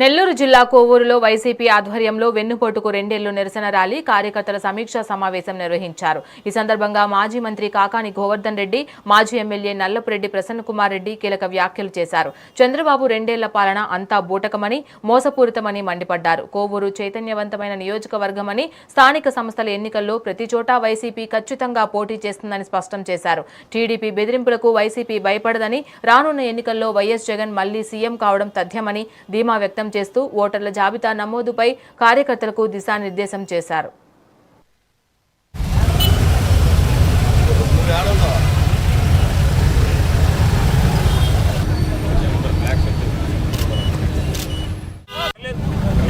నెల్లూరు జిల్లా కోవూరులో వైసీపీ ఆధ్వర్యంలో వెన్నుపోటుకు రెండేళ్లు నిరసన ర్యాలీ కార్యకర్తల సమీక్షా సమావేశం నిర్వహించారు. ఈ సందర్భంగా మాజీ మంత్రి కాకాని గోవర్ధన్ రెడ్డి, మాజీ ఎమ్మెల్యే నల్లపురెడ్డి ప్రసన్నకుమార్ రెడ్డి కీలక వ్యాఖ్యలు చేశారు. చంద్రబాబు రెండేళ్ల పాలన అంతా బూటకమని, మోసపూరితమని మండిపడ్డారు. కోవూరు చైతన్యవంతమైన నియోజకవర్గమని, స్థానిక సంస్థల ఎన్నికల్లో ప్రతి చోటా వైసీపీ ఖచ్చితంగా పోటీ చేస్తుందని స్పష్టం చేశారు. టీడీపీ బెదిరింపులకు వైసీపీ భయపడదని, రానున్న ఎన్నికల్లో వైఎస్ జగన్ మళ్లీ సీఎం కావడం తథ్యమని ధీమా వ్యక్తం చేస్తూ ఓటర్ల జాబితా నమోదుపై కార్యకర్తలకు దిశానిర్దేశం చేశారు.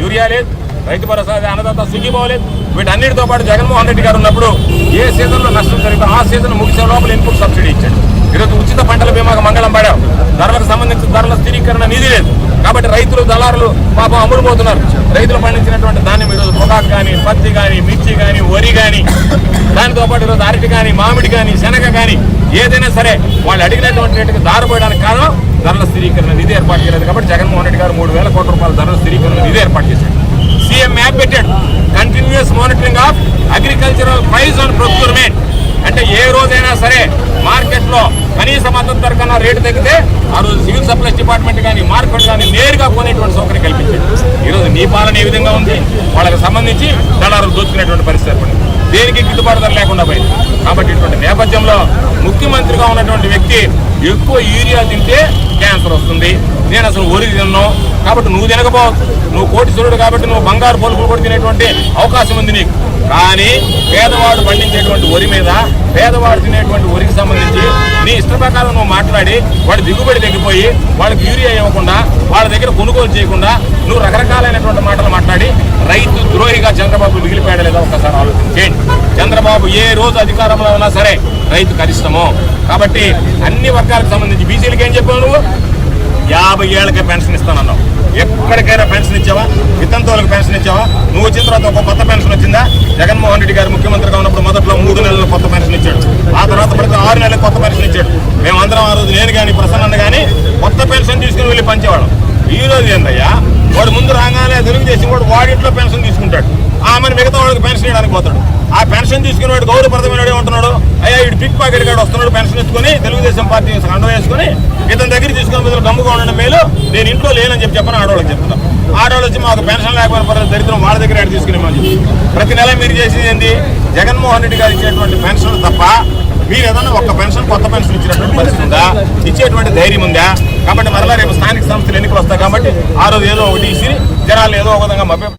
యూరియా లేదు, రైతు భరోసా, అన్నదాత సుఖీభావ, వీటన్నిటితో పాటు జగన్మోహన్ రెడ్డి గారు ఉన్నప్పుడు ఏ సీజన్లో నష్టం జరిగితే ఆ సీజన్ ముగిసే లోపల ఇన్పుట్ సబ్సిడీ ఇచ్చాడు. ఈరోజు ఉచిత పంటల బీమాకు మంగళం పడాం. ధరలకు సంబంధించిన ధరల స్థిరీకరణ నిధి లేదు కాబట్టి రైతులు, దళారులు పాపం అమ్ముడుపోతున్నారు. రైతులు పండించినటువంటి ధాన్యం ఈరోజు పొగాకు కానీ, పత్తి కానీ, మిర్చి కానీ, వరి కానీ, దానితో పాటు ఈరోజు అరటి కానీ, మామిడి కానీ, శనగ కానీ ఏదైనా సరే వాళ్ళు అడిగినటువంటి రేటుకి దారిపోయడానికి కారణం ధరల స్థిరీకరణ నిధి ఏర్పాటు చేయలేదు. కాబట్టి జగన్మోహన్ రెడ్డి గారు 3,000 కోట్ల రూపాయల ధరల స్థిరీకరణ నిధి ఏర్పాటు చేశాడు. సీఎం మ్యాప్ పెట్టాడు, continuous monitoring of agricultural price on procurement. అంటే ఏ రోజైనా సరే మార్కెట్లో కనీస మద్దతు ధర కన్నా రేటు తగ్గితే ఆ రోజు సివిల్ సప్లైస్ డిపార్ట్మెంట్ కానీ, మార్కెట్ కానీ నేరుగా కొనేటువంటి సౌకర్యం కల్పించాడు. ఈరోజు నీ పాలన ఏ విధంగా ఉంది, వాళ్ళకి సంబంధించి దళారులు దోచుకునేటువంటి పరిస్థితి ఏర్పడింది. దేనికి గిట్టుబాటు ధర లేకుండా పోయింది. కాబట్టి ఇటువంటి నేపథ్యంలో ముఖ్యమంత్రిగా ఉన్నటువంటి వ్యక్తి ఎక్కువ యూరియా తింటే క్యాన్సర్ వస్తుంది, నేను అసలు ఒరి తిన్నాను కాబట్టి నువ్వు తినకపోవచ్చు, నువ్వు కోటీశ్వరుడు కాబట్టి నువ్వు బంగారు పలుకులు కూడా తినేటువంటి అవకాశం ఉంది నీకు. కానీ పేదవాడు పండించేటువంటి వరి మీద, పేదవాడు తినేటువంటి వరికి సంబంధించి నీ ఇష్ట ప్రకారం నువ్వు మాట్లాడి వాడి దిగుబడి తగ్గిపోయి వాళ్ళకి యూరియా ఇవ్వకుండా, వాళ్ళ దగ్గర కొనుగోలు చేయకుండా నువ్వు రకరకాలైనటువంటి మాటలు మాట్లాడి రైతు ద్రోహిగా చంద్రబాబు మిగిలిపోయాడు లేదా ఒక్కసారి ఆలోచించేయండి. చంద్రబాబు ఏ రోజు అధికారంలో ఉన్నా సరే రైతుకు అరిష్టము. కాబట్టి అన్ని వర్గాలకు సంబంధించి బీసీలకు ఏం చెప్పావు నువ్వు? 50 ఏళ్ళకే పెన్షన్ ఇస్తానన్నావు. ఎక్కడికైనా పెన్షన్ ఇచ్చావా? వితంతువులకు పెన్షన్ ఇచ్చావా? నువ్వు వచ్చిన తర్వాత ఒక కొత్త పెన్షన్ వచ్చిందా? జగన్మోహన్ రెడ్డి గారు ముఖ్యమంత్రిగా ఉన్నప్పుడు మొదట్లో 3 నెలలు కొత్త పెన్షన్ ఇచ్చాడు. ఆ తర్వాత ప్రతి 6 నెలలకు కొత్త పెన్షన్ ఇచ్చాడు. మేమందరం ఆ రోజు నేను కానీ, ప్రసన్న కానీ కొత్త పెన్షన్ తీసుకుని వెళ్ళి పంచేవాళ్ళం. ఈ రోజు ఏందయ్యా, వాడు ముందు రాగానే తెలుగుదేశం వాడు వాడింట్లో పెన్షన్ తీసుకుంటాడు, ఆమెను మిగతా వాడికి పెన్షన్ ఇవ్వడానికి పోతాడు. ఆ పెన్షన్ తీసుకుని వాడు గౌరవప్రదమైన వాడు ఏమంటున్నాడు, అయ్యా ఇటు పిక్ పాకెట్ గాడు వస్తున్నాడు పెన్షన్ ఇచ్చుకొని తెలుగుదేశం పార్టీ అండ వేసుకొని ఇతని దగ్గర తీసుకుని బదులు గమ్ముగా ఉండడం మేలు, నేను ఇంట్లో లేనని చెప్పని ఆడవాళ్ళకి చెప్తున్నాను. ఆడవాళ్ళు వచ్చి మాకు పెన్షన్ లేకపోయిన పర్లేదు దరిద్రం వాళ్ళ దగ్గర ఆయన తీసుకునేమని చెప్పి ప్రతి నెల మీరు చేసేది ఏంటి? జగన్మోహన్ రెడ్డి గారు ఇచ్చేటువంటి పెన్షన్ తప్ప మీరు ఏదన్నా ఒక్క పెన్షన్, కొత్త పెన్షన్ ఇచ్చినటువంటి పరిస్థితి ఉందా? ఇచ్చేటువంటి ధైర్యం ఉందా? కాబట్టి మరలా రేపు స్థానిక సంస్థలు ఎన్నికలు వస్తాయి కాబట్టి ఆ రోజు ఏదో ఒకటి ఇచ్చి జనాలు ఏదో ఒక విధంగా మభ్య